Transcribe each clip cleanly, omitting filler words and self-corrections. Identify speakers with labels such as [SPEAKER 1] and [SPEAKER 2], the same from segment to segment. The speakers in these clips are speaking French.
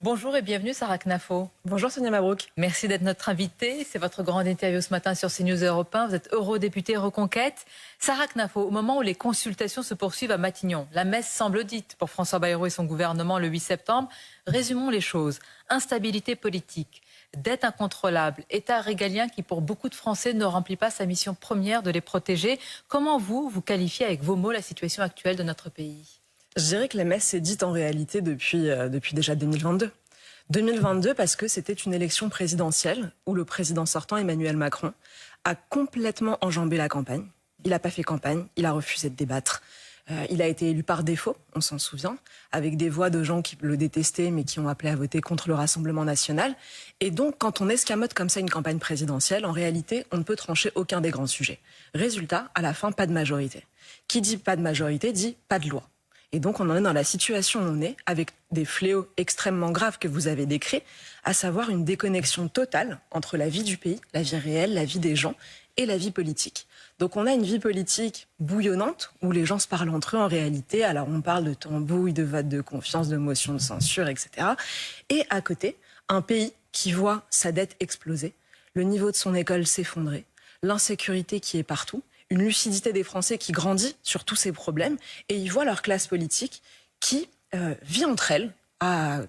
[SPEAKER 1] Bonjour et bienvenue Sarah Knafo.
[SPEAKER 2] Bonjour Sonia Mabrouk.
[SPEAKER 1] Merci d'être notre invitée. C'est votre grande interview ce matin sur CNews Europe 1. Vous êtes eurodéputée Reconquête. Sarah Knafo, au moment où les consultations se poursuivent à Matignon, la messe semble dite pour François Bayrou et son gouvernement le 8 septembre. Résumons les choses. Instabilité politique, dette incontrôlable, État régalien qui pour beaucoup de Français ne remplit pas sa mission première de les protéger. Comment vous qualifiez avec vos mots la situation actuelle de notre pays ?
[SPEAKER 2] Je dirais que la messe s'est dite en réalité depuis déjà 2022. 2022 parce que c'était une élection présidentielle où le président sortant, Emmanuel Macron, a complètement enjambé la campagne. Il n'a pas fait campagne, il a refusé de débattre. Il a été élu par défaut, on s'en souvient, avec des voix de gens qui le détestaient mais qui ont appelé à voter contre le Rassemblement national. Et donc, quand on escamote comme ça une campagne présidentielle, en réalité, on ne peut trancher aucun des grands sujets. Résultat, à la fin, pas de majorité. Qui dit pas de majorité dit pas de loi. Et donc, on en est dans la situation où on est, avec des fléaux extrêmement graves que vous avez décrits, à savoir une déconnexion totale entre la vie du pays, la vie réelle, la vie des gens et la vie politique. Donc, on a une vie politique bouillonnante, où les gens se parlent entre eux en réalité. Alors, on parle de tambouille, de vote de confiance, de motion de censure, etc. Et à côté, un pays qui voit sa dette exploser, le niveau de son école s'effondrer, l'insécurité qui est partout, une lucidité des Français qui grandit sur tous ces problèmes, et ils voient leur classe politique qui vit entre elles,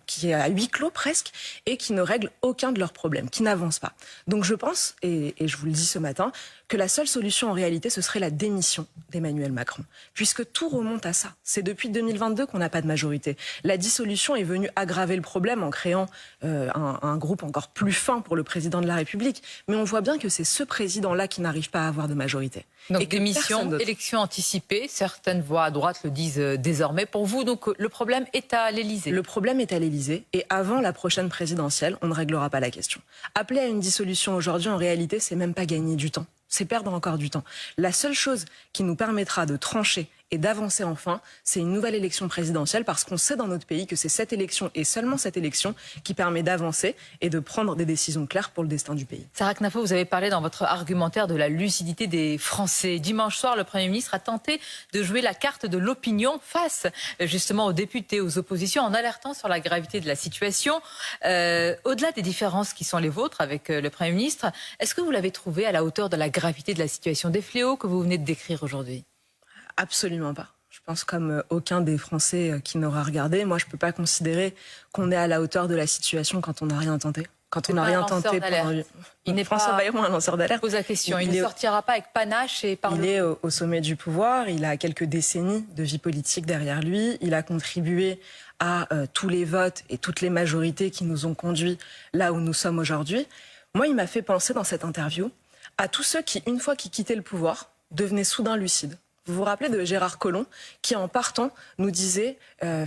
[SPEAKER 2] qui est à huis clos presque, et qui ne règle aucun de leurs problèmes, qui n'avance pas. Donc je pense, et je vous le dis ce matin, que la seule solution en réalité, ce serait la démission d'Emmanuel Macron. Puisque tout remonte à ça. C'est depuis 2022 qu'on n'a pas de majorité. La dissolution est venue aggraver le problème en créant un groupe encore plus fin pour le président de la République. Mais on voit bien que c'est ce président-là qui n'arrive pas à avoir de majorité.
[SPEAKER 1] Donc démission, élection anticipée, certaines voix à droite le disent désormais. Pour vous, donc le problème est à l'Élysée.
[SPEAKER 2] Le problème est à l'Élysée et avant la prochaine présidentielle, on ne réglera pas la question. Appeler à une dissolution aujourd'hui, en réalité, c'est même pas gagner du temps. C'est perdre encore du temps. La seule chose qui nous permettra de trancher et d'avancer enfin, c'est une nouvelle élection présidentielle parce qu'on sait dans notre pays que c'est cette élection et seulement cette élection qui permet d'avancer et de prendre des décisions claires pour le destin du pays.
[SPEAKER 1] Sarah Knafo, vous avez parlé dans votre argumentaire de la lucidité des Français. Dimanche soir, le Premier ministre a tenté de jouer la carte de l'opinion face justement aux députés, aux oppositions, en alertant sur la gravité de la situation. Au-delà des différences qui sont les vôtres avec le Premier ministre, est-ce que vous l'avez trouvé à la hauteur de la gravité de la situation, des fléaux que vous venez de décrire aujourd'hui ?
[SPEAKER 2] Absolument pas. Je pense comme aucun des Français qui n'aura regardé. Moi, je ne peux pas considérer qu'on est à la hauteur de la situation quand on n'a rien tenté. Quand on n'a rien tenté pendant...
[SPEAKER 1] Il n'est
[SPEAKER 2] François Bayrou, un lanceur d'alerte.
[SPEAKER 1] Pose la question. Il ne sortira pas avec panache et par.
[SPEAKER 2] Il est au sommet du pouvoir. Il a quelques décennies de vie politique derrière lui. Il a contribué à tous les votes et toutes les majorités qui nous ont conduits là où nous sommes aujourd'hui. Moi, il m'a fait penser dans cette interview à tous ceux qui, une fois qu'ils quittaient le pouvoir, devenaient soudain lucides. Vous vous rappelez de Gérard Collomb qui, en partant, nous disait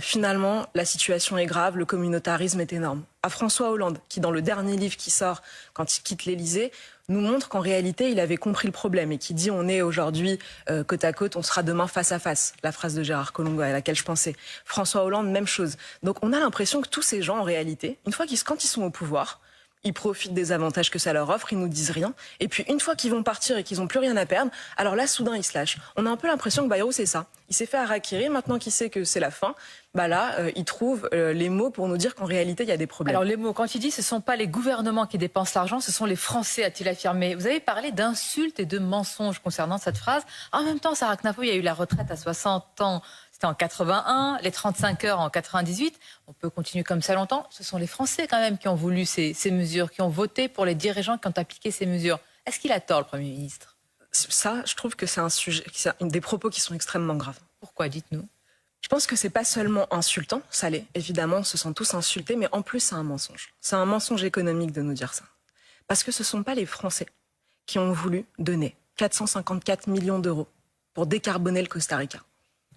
[SPEAKER 2] finalement la situation est grave, le communautarisme est énorme. À François Hollande, qui dans le dernier livre qui sort quand il quitte l'Élysée, nous montre qu'en réalité il avait compris le problème et qui dit on est aujourd'hui côte à côte, on sera demain face à face. La phrase de Gérard Collomb à laquelle je pensais. François Hollande, même chose. Donc on a l'impression que tous ces gens en réalité, une fois quand ils sont au pouvoir, ils profitent des avantages que ça leur offre, ils nous disent rien. Et puis une fois qu'ils vont partir et qu'ils n'ont plus rien à perdre, alors là, soudain, ils se lâchent. On a un peu l'impression que Bayrou, c'est ça. Il s'est fait harakiri, maintenant qu'il sait que c'est la fin, il trouve les mots pour nous dire qu'en réalité, il y a des problèmes.
[SPEAKER 1] Alors les mots, quand il dit ce ne sont pas les gouvernements qui dépensent l'argent, ce sont les Français, a-t-il affirmé. Vous avez parlé d'insultes et de mensonges concernant cette phrase. En même temps, Sarah Knafo, il y a eu la retraite à 60 ans. C'était en 81, les 35 heures en 98. On peut continuer comme ça longtemps. Ce sont les Français quand même qui ont voulu ces mesures, qui ont voté pour les dirigeants qui ont appliqué ces mesures. Est-ce qu'il a tort, le Premier ministre ?
[SPEAKER 2] Ça, je trouve que c'est un sujet, des propos qui sont extrêmement graves.
[SPEAKER 1] Pourquoi, dites-nous ?
[SPEAKER 2] Je pense que c'est pas seulement insultant, ça l'est. Évidemment, on se sent tous insultés, mais en plus, c'est un mensonge. C'est un mensonge économique de nous dire ça. Parce que ce sont pas les Français qui ont voulu donner 454 millions d'euros pour décarboner le Costa Rica.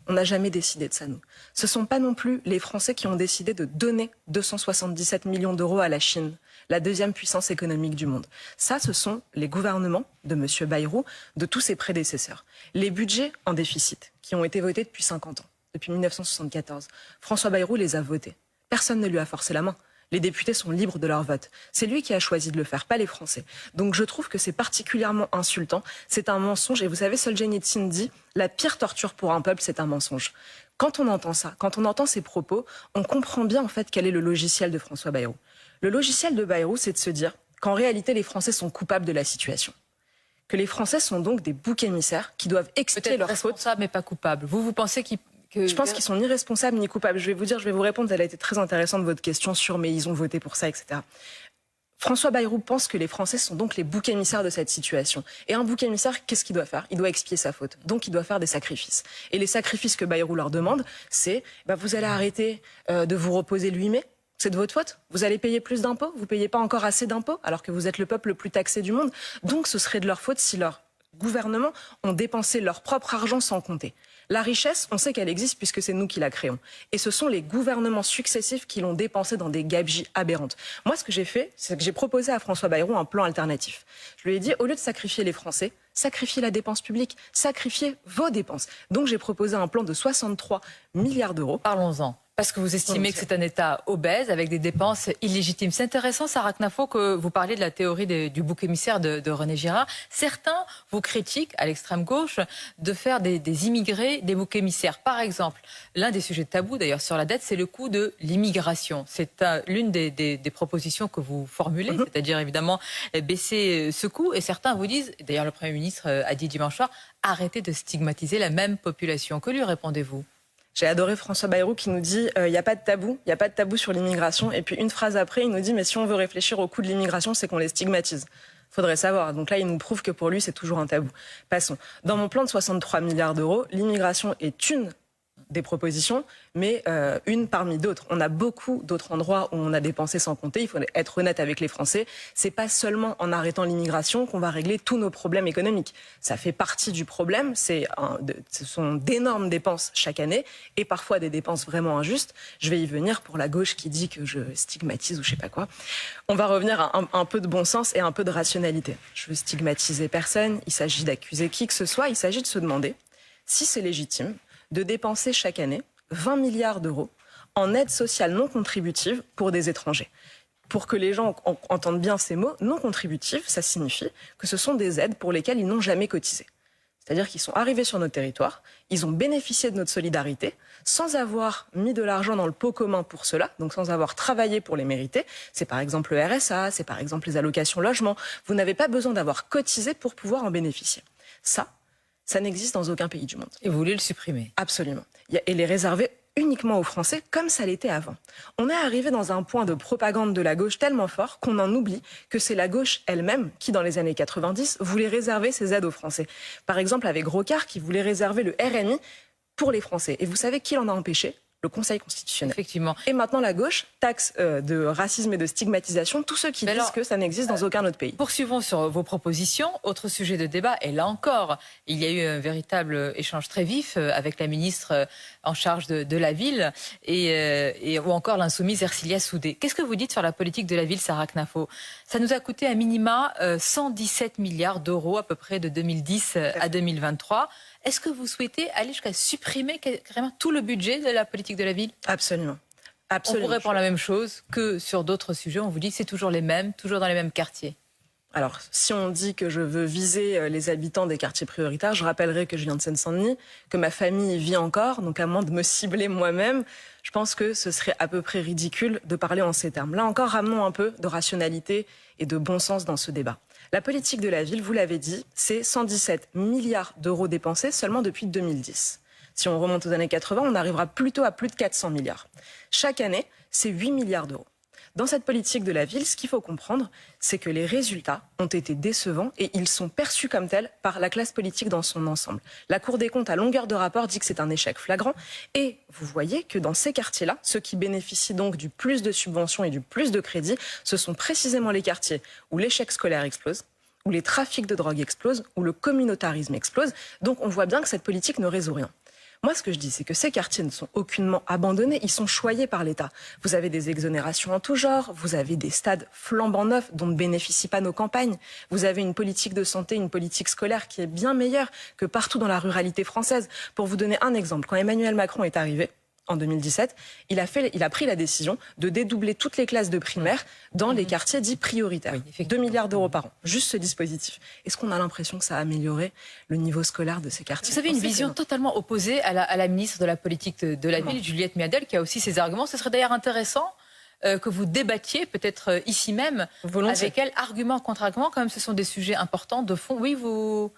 [SPEAKER 2] On n'a jamais décidé de ça, nous. Ce ne sont pas non plus les Français qui ont décidé de donner 277 millions d'euros à la Chine, la deuxième puissance économique du monde. Ça, ce sont les gouvernements de M. Bayrou, de tous ses prédécesseurs. Les budgets en déficit, qui ont été votés depuis 50 ans, depuis 1974. François Bayrou les a votés. Personne ne lui a forcé la main. Les députés sont libres de leur vote. C'est lui qui a choisi de le faire, pas les Français. Donc je trouve que c'est particulièrement insultant. C'est un mensonge. Et vous savez, Solzhenitsyn dit « la pire torture pour un peuple, c'est un mensonge ». Quand on entend ça, quand on entend ces propos, on comprend bien en fait quel est le logiciel de François Bayrou. Le logiciel de Bayrou, c'est de se dire qu'en réalité, les Français sont coupables de la situation. Que les Français sont donc des boucs émissaires qui doivent expier leurs fautes.
[SPEAKER 1] Peut-être responsables, mais pas coupables. Vous pensez que...
[SPEAKER 2] Je pense qu'ils sont ni responsables ni coupables. Je vais vous répondre, elle a été très intéressante votre question sur mais ils ont voté pour ça, etc. François Bayrou pense que les Français sont donc les boucs émissaires de cette situation. Et un bouc émissaire, qu'est-ce qu'il doit faire? Il doit expier sa faute. Donc il doit faire des sacrifices. Et les sacrifices que Bayrou leur demande, c'est vous allez arrêter de vous reposer le 8 mai. C'est de votre faute. Vous allez payer plus d'impôts. Vous ne payez pas encore assez d'impôts alors que vous êtes le peuple le plus taxé du monde. Donc ce serait de leur faute si leur gouvernement ont dépensé leur propre argent sans compter. La richesse, on sait qu'elle existe puisque c'est nous qui la créons. Et ce sont les gouvernements successifs qui l'ont dépensée dans des gabegies aberrantes. Moi, ce que j'ai fait, c'est que j'ai proposé à François Bayrou un plan alternatif. Je lui ai dit, au lieu de sacrifier les Français, sacrifiez la dépense publique, sacrifiez vos dépenses. Donc j'ai proposé un plan de 63 milliards d'euros.
[SPEAKER 1] Parlons-en. Parce que vous estimez que c'est un État obèse avec des dépenses illégitimes. C'est intéressant, Sarah Knafo, que vous parliez de la théorie du bouc émissaire de René Girard. Certains vous critiquent, à l'extrême gauche, de faire des immigrés des boucs émissaires. Par exemple, l'un des sujets tabous, d'ailleurs, sur la dette, c'est le coût de l'immigration. C'est l'une des propositions que vous formulez, c'est-à-dire évidemment baisser ce coût. Et certains vous disent, d'ailleurs le Premier ministre a dit dimanche soir, arrêtez de stigmatiser la même population. Que lui répondez-vous ?
[SPEAKER 2] J'ai adoré François Bayrou qui nous dit il n'y a pas de tabou, il n'y a pas de tabou sur l'immigration. Et puis une phrase après, il nous dit mais si on veut réfléchir au coût de l'immigration, c'est qu'on les stigmatise. Faudrait savoir. Donc là, il nous prouve que pour lui, c'est toujours un tabou. Passons. Dans mon plan de 63 milliards d'euros, l'immigration est une des propositions, mais une parmi d'autres. On a beaucoup d'autres endroits où on a dépensé sans compter. Il faut être honnête avec les Français. C'est pas seulement en arrêtant l'immigration qu'on va régler tous nos problèmes économiques. Ça fait partie du problème. Ce sont d'énormes dépenses chaque année et parfois des dépenses vraiment injustes. Je vais y venir pour la gauche qui dit que je stigmatise ou je sais pas quoi. On va revenir à un peu de bon sens et un peu de rationalité. Je veux stigmatiser personne. Il s'agit d'accuser qui que ce soit. Il s'agit de se demander si c'est légitime de dépenser chaque année 20 milliards d'euros en aide sociale non contributive pour des étrangers. Pour que les gens entendent bien ces mots, non contributifs, ça signifie que ce sont des aides pour lesquelles ils n'ont jamais cotisé. C'est-à-dire qu'ils sont arrivés sur notre territoire, ils ont bénéficié de notre solidarité sans avoir mis de l'argent dans le pot commun pour cela, donc sans avoir travaillé pour les mériter. C'est par exemple le RSA, c'est par exemple les allocations logement. Vous n'avez pas besoin d'avoir cotisé pour pouvoir en bénéficier. Ça n'existe dans aucun pays du monde.
[SPEAKER 1] Et vous voulez le supprimer?
[SPEAKER 2] Absolument. Et les réserver uniquement aux Français, comme ça l'était avant. On est arrivé dans un point de propagande de la gauche tellement fort qu'on en oublie que c'est la gauche elle-même qui, dans les années 90, voulait réserver ses aides aux Français. Par exemple, avec Rocard, qui voulait réserver le RMI pour les Français. Et vous savez qui l'en a empêché? Le Conseil constitutionnel.
[SPEAKER 1] Effectivement.
[SPEAKER 2] Et maintenant, la gauche taxe de racisme et de stigmatisation tous ceux qui disent que ça n'existe dans aucun autre pays.
[SPEAKER 1] Poursuivons sur vos propositions. Autre sujet de débat, et là encore, il y a eu un véritable échange très vif avec la ministre en charge de la ville ou encore l'insoumise Ercilia Soudé. Qu'est-ce que vous dites sur la politique de la ville, Sarah Knafo? Ça nous a coûté à minima 117 milliards d'euros à peu près de 2010 à 2023. Est-ce que vous souhaitez aller jusqu'à supprimer carrément tout le budget de la politique de la ville?
[SPEAKER 2] Absolument.
[SPEAKER 1] On pourrait prendre la même chose que sur d'autres sujets. On vous dit que c'est toujours les mêmes, toujours dans les mêmes quartiers.
[SPEAKER 2] Alors, si on dit que je veux viser les habitants des quartiers prioritaires, je rappellerai que je viens de Seine-Saint-Denis, que ma famille y vit encore, donc à moins de me cibler moi-même, je pense que ce serait à peu près ridicule de parler en ces termes. Là encore, ramenons un peu de rationalité et de bon sens dans ce débat. La politique de la ville, vous l'avez dit, c'est 117 milliards d'euros dépensés seulement depuis 2010. Si on remonte aux années 80, on arrivera plutôt à plus de 400 milliards. Chaque année, c'est 8 milliards d'euros. Dans cette politique de la ville, ce qu'il faut comprendre, c'est que les résultats ont été décevants et ils sont perçus comme tels par la classe politique dans son ensemble. La Cour des comptes, à longueur de rapport, dit que c'est un échec flagrant. Et vous voyez que dans ces quartiers-là, ceux qui bénéficient donc du plus de subventions et du plus de crédits, ce sont précisément les quartiers où l'échec scolaire explose, où les trafics de drogue explosent, où le communautarisme explose. Donc on voit bien que cette politique ne résout rien. Moi, ce que je dis, c'est que ces quartiers ne sont aucunement abandonnés, ils sont choyés par l'État. Vous avez des exonérations en tout genre, vous avez des stades flambant neufs dont ne bénéficient pas nos campagnes, vous avez une politique de santé, une politique scolaire qui est bien meilleure que partout dans la ruralité française. Pour vous donner un exemple, quand Emmanuel Macron est arrivé, en 2017, il a pris la décision de dédoubler toutes les classes de primaire dans les quartiers dits prioritaires. Oui, 2 milliards d'euros par an, juste ce dispositif. Est-ce qu'on a l'impression que ça a amélioré le niveau scolaire de ces quartiers?
[SPEAKER 1] Vous avez une vision totalement opposée à la ministre de la politique de la ville, Juliette Miadel, qui a aussi ses arguments. Ce serait d'ailleurs intéressant que vous débattiez peut-être ici même avec elle, argument contre argument, quand même ce sont des sujets importants de fond. Oui, vous...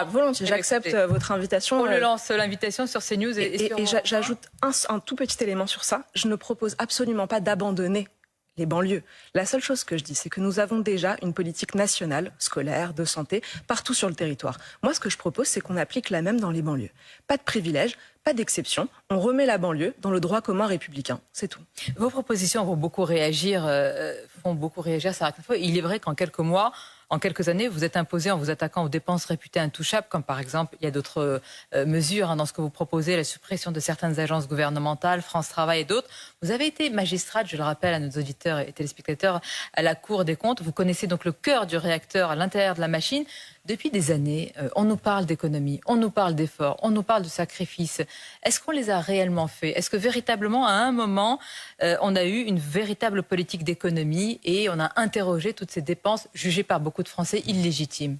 [SPEAKER 2] volontiers, j'accepte votre invitation.
[SPEAKER 1] On le lance, l'invitation sur CNews.
[SPEAKER 2] Et j'ajoute un tout petit élément sur ça. Je ne propose absolument pas d'abandonner les banlieues. La seule chose que je dis, c'est que nous avons déjà une politique nationale, scolaire, de santé, partout sur le territoire. Moi, ce que je propose, c'est qu'on applique la même dans les banlieues. Pas de privilèges, pas d'exception. On remet la banlieue dans le droit commun républicain. C'est tout. Vos
[SPEAKER 1] propositions font beaucoup réagir, Sarah Knafo. Il est vrai qu'en quelques mois, en quelques années, vous êtes imposé en vous attaquant aux dépenses réputées intouchables, comme par exemple, il y a d'autres mesures dans ce que vous proposez, la suppression de certaines agences gouvernementales, France Travail et d'autres. Vous avez été magistrate, je le rappelle à nos auditeurs et téléspectateurs, à la Cour des comptes. Vous connaissez donc le cœur du réacteur à l'intérieur de la machine. Depuis des années, on nous parle d'économie, on nous parle d'efforts, on nous parle de sacrifices. Est-ce qu'on les a réellement faits? Est-ce que véritablement, à un moment, on a eu une véritable politique d'économie et on a interrogé toutes ces dépenses jugées par beaucoup de Français illégitimes?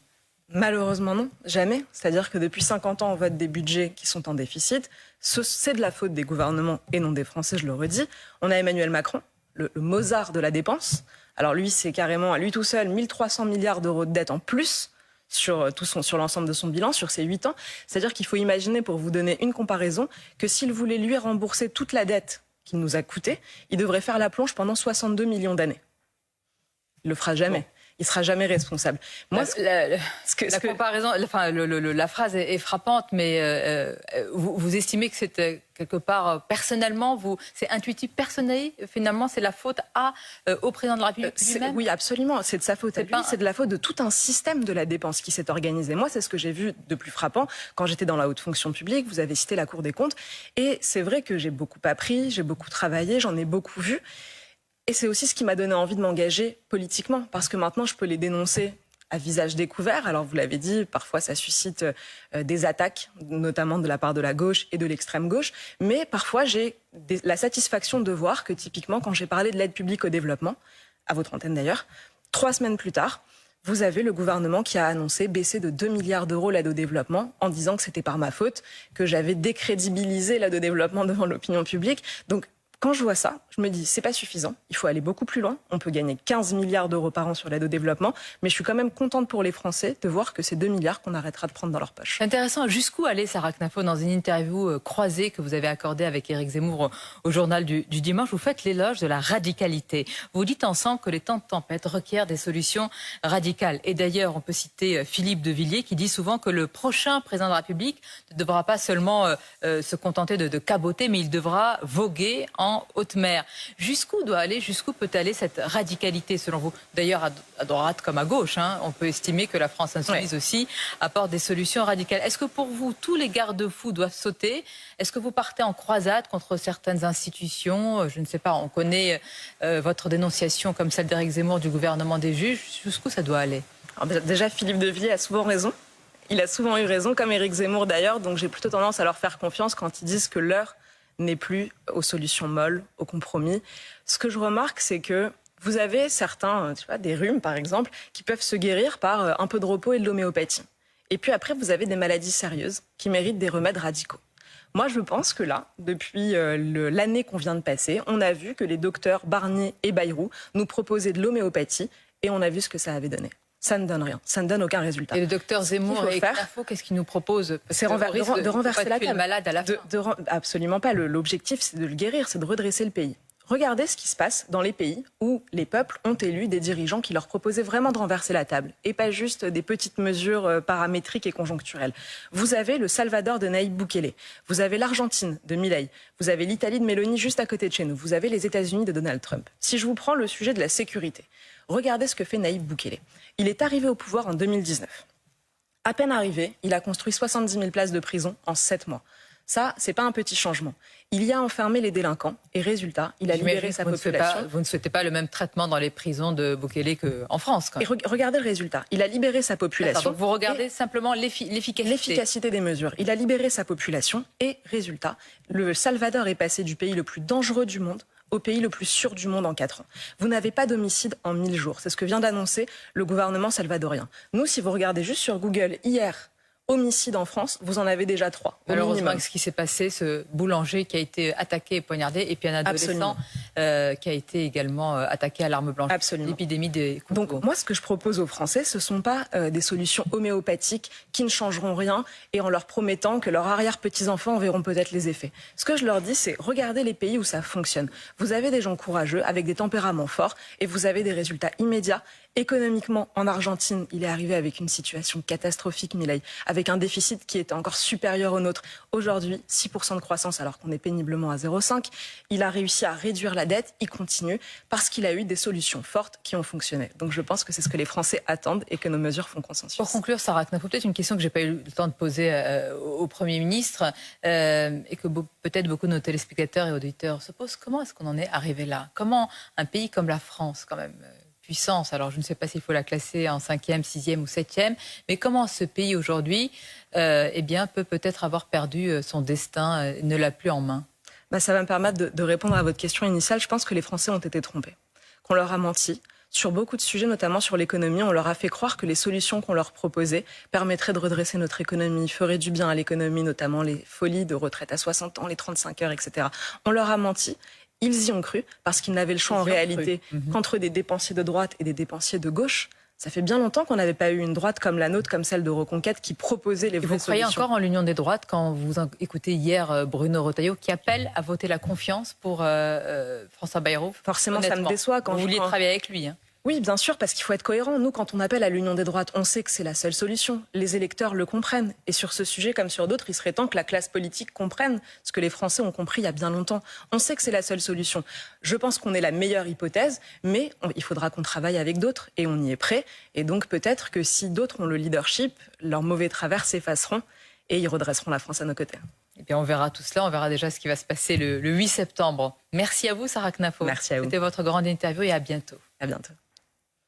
[SPEAKER 2] Malheureusement non, jamais. C'est-à-dire que depuis 50 ans, on vote des budgets qui sont en déficit. C'est de la faute des gouvernements et non des Français, je le redis. On a Emmanuel Macron, le Mozart de la dépense. Alors lui, c'est carrément à lui tout seul 1300 milliards d'euros de dette en plus sur l'ensemble de son bilan, sur ses 8 ans. C'est-à-dire qu'il faut imaginer, pour vous donner une comparaison, que s'il voulait lui rembourser toute la dette qu'il nous a coûtée, il devrait faire la plonge pendant 62 millions d'années. Il le fera jamais. Il sera jamais responsable. Moi,
[SPEAKER 1] comparaison, la phrase est frappante, mais vous estimez que c'est quelque part personnellement, c'est intuitif, personnel, finalement, c'est la faute au président de la République lui-même?
[SPEAKER 2] Oui, absolument, c'est de sa faute à lui, c'est de la faute de tout un système de la dépense qui s'est organisé. Moi, c'est ce que j'ai vu de plus frappant quand j'étais dans la haute fonction publique. Vous avez cité la Cour des comptes, et c'est vrai que j'ai beaucoup appris, j'ai beaucoup travaillé, j'en ai beaucoup vu. Et c'est aussi ce qui m'a donné envie de m'engager politiquement, parce que maintenant, je peux les dénoncer à visage découvert. Alors, vous l'avez dit, parfois, ça suscite des attaques, notamment de la part de la gauche et de l'extrême gauche. Mais parfois, j'ai la satisfaction de voir que, typiquement, quand j'ai parlé de l'aide publique au développement, à votre antenne d'ailleurs, 3 semaines plus tard, vous avez le gouvernement qui a annoncé baisser de 2 milliards d'euros l'aide au développement en disant que c'était par ma faute, que j'avais décrédibilisé l'aide au développement devant l'opinion publique. Donc, quand je vois ça, je me dis, c'est pas suffisant, il faut aller beaucoup plus loin. On peut gagner 15 milliards d'euros par an sur l'aide au développement, mais je suis quand même contente pour les Français de voir que c'est 2 milliards qu'on arrêtera de prendre dans leur poche.
[SPEAKER 1] C'est intéressant. Jusqu'où aller, Sarah Knafo, dans une interview croisée que vous avez accordée avec Éric Zemmour au journal du dimanche, vous faites l'éloge de la radicalité. Vous dites ensemble que les temps de tempête requièrent des solutions radicales. Et d'ailleurs, on peut citer Philippe de Villiers qui dit souvent que le prochain président de la République ne devra pas seulement se contenter de caboter, mais il devra voguer en haute mer. Jusqu'où peut aller cette radicalité selon vous? D'ailleurs, à droite comme à gauche, on peut estimer que la France insoumise aussi apporte des solutions radicales. Est-ce que pour vous, tous les garde-fous doivent sauter? Est-ce que vous partez en croisade contre certaines institutions? Je ne sais pas, on connaît votre dénonciation comme celle d'Éric Zemmour du gouvernement des juges. Jusqu'où ça doit aller?
[SPEAKER 2] Alors déjà, Philippe de Villiers a souvent raison. Il a souvent eu raison, comme Éric Zemmour d'ailleurs, donc j'ai plutôt tendance à leur faire confiance quand ils disent que l'heure n'est plus aux solutions molles, aux compromis. Ce que je remarque, c'est que vous avez certains, des rhumes par exemple, qui peuvent se guérir par un peu de repos et de l'homéopathie. Et puis après, vous avez des maladies sérieuses qui méritent des remèdes radicaux. Moi, je pense que là, depuis l'année qu'on vient de passer, on a vu que les docteurs Barnier et Bayrou nous proposaient de l'homéopathie et on a vu ce que ça avait donné. Ça ne donne rien, ça ne donne aucun résultat.
[SPEAKER 1] Et le docteur Zemmour et Knafo, qu'est-ce qu'il nous propose?
[SPEAKER 2] C'est de renverser la table.
[SPEAKER 1] Malade à la fin.
[SPEAKER 2] Absolument pas. L'objectif, c'est de le guérir, c'est de redresser le pays. Regardez ce qui se passe dans les pays où les peuples ont élu des dirigeants qui leur proposaient vraiment de renverser la table et pas juste des petites mesures paramétriques et conjoncturelles. Vous avez le Salvador de Nayib Bukele, vous avez l'Argentine de Milei, vous avez l'Italie de Meloni juste à côté de chez nous, vous avez les États-Unis de Donald Trump. Si je vous prends le sujet de la sécurité, regardez ce que fait Nayib Bukele. Il est arrivé au pouvoir en 2019. À peine arrivé, il a construit 70 000 places de prison en 7 mois. Ça, c'est pas un petit changement. Il y a enfermé les délinquants et résultat, il a libéré sa population.
[SPEAKER 1] Vous ne souhaitez pas le même traitement dans les prisons de Bukele qu'en France, quand même.
[SPEAKER 2] Et regardez le résultat. Il a libéré sa population.
[SPEAKER 1] Donc vous regardez simplement l'efficacité
[SPEAKER 2] des mesures. Il a libéré sa population et résultat, le Salvador est passé du pays le plus dangereux du monde au pays le plus sûr du monde en 4 ans. Vous n'avez pas d'homicide en 1000 jours. C'est ce que vient d'annoncer le gouvernement salvadorien. Nous, si vous regardez juste sur Google hier, homicide en France, vous en avez déjà 3.
[SPEAKER 1] Malheureusement, ce qui s'est passé, ce boulanger qui a été attaqué et poignardé, et puis un adolescent qui a été également attaqué à l'arme blanche.
[SPEAKER 2] Absolument.
[SPEAKER 1] L'épidémie des coups de
[SPEAKER 2] Donc moi, ce que je propose aux Français, ce ne sont pas des solutions homéopathiques qui ne changeront rien et en leur promettant que leurs arrière-petits-enfants en verront peut-être les effets. Ce que je leur dis, c'est regardez les pays où ça fonctionne. Vous avez des gens courageux, avec des tempéraments forts, et vous avez des résultats immédiats. Économiquement, en Argentine, il est arrivé avec une situation catastrophique, Milei, avec un déficit qui était encore supérieur au nôtre. Aujourd'hui, 6% de croissance alors qu'on est péniblement à 0,5. Il a réussi à réduire la dette, il continue, parce qu'il a eu des solutions fortes qui ont fonctionné. Donc je pense que c'est ce que les Français attendent et que nos mesures font consensus.
[SPEAKER 1] Pour conclure, Sarah Knafo, peut-être une question que je n'ai pas eu le temps de poser au Premier ministre et que peut-être beaucoup de nos téléspectateurs et auditeurs se posent. Comment est-ce qu'on en est arrivé là? Comment un pays comme la France, quand même, puissance, alors je ne sais pas s'il faut la classer en 5e, 6e ou 7e, mais comment ce pays aujourd'hui peut peut-être avoir perdu son destin, ne l'a plus en main?
[SPEAKER 2] Ça va me permettre de répondre à votre question initiale. Je pense que les Français ont été trompés, qu'on leur a menti. Sur beaucoup de sujets, notamment sur l'économie, on leur a fait croire que les solutions qu'on leur proposait permettraient de redresser notre économie, feraient du bien à l'économie, notamment les folies de retraite à 60 ans, les 35 heures, etc. On leur a menti. Ils y ont cru parce qu'ils n'avaient le choix en réalité qu'entre des dépensiers de droite et des dépensiers de gauche. Ça fait bien longtemps qu'on n'avait pas eu une droite comme la nôtre, comme celle de Reconquête, qui proposait les vraies solutions.
[SPEAKER 1] Vous croyez encore en l'union des droites quand vous écoutez hier Bruno Retailleau qui appelle à voter la confiance pour François Bayrou?
[SPEAKER 2] Forcément, ça me déçoit quand
[SPEAKER 1] vous vouliez travailler avec lui.
[SPEAKER 2] Oui, bien sûr, parce qu'il faut être cohérent. Nous, quand on appelle à l'union des droites, on sait que c'est la seule solution. Les électeurs le comprennent. Et sur ce sujet, comme sur d'autres, il serait temps que la classe politique comprenne ce que les Français ont compris il y a bien longtemps. On sait que c'est la seule solution. Je pense qu'on est la meilleure hypothèse, mais il faudra qu'on travaille avec d'autres. Et on y est prêt. Et donc peut-être que si d'autres ont le leadership, leurs mauvais travers s'effaceront et ils redresseront la France à nos côtés.
[SPEAKER 1] Et bien on verra tout cela, on verra déjà ce qui va se passer le 8 septembre. Merci à vous, Sarah Knafo.
[SPEAKER 2] Merci à vous.
[SPEAKER 1] C'était votre grande interview et à bientôt.
[SPEAKER 2] À bientôt.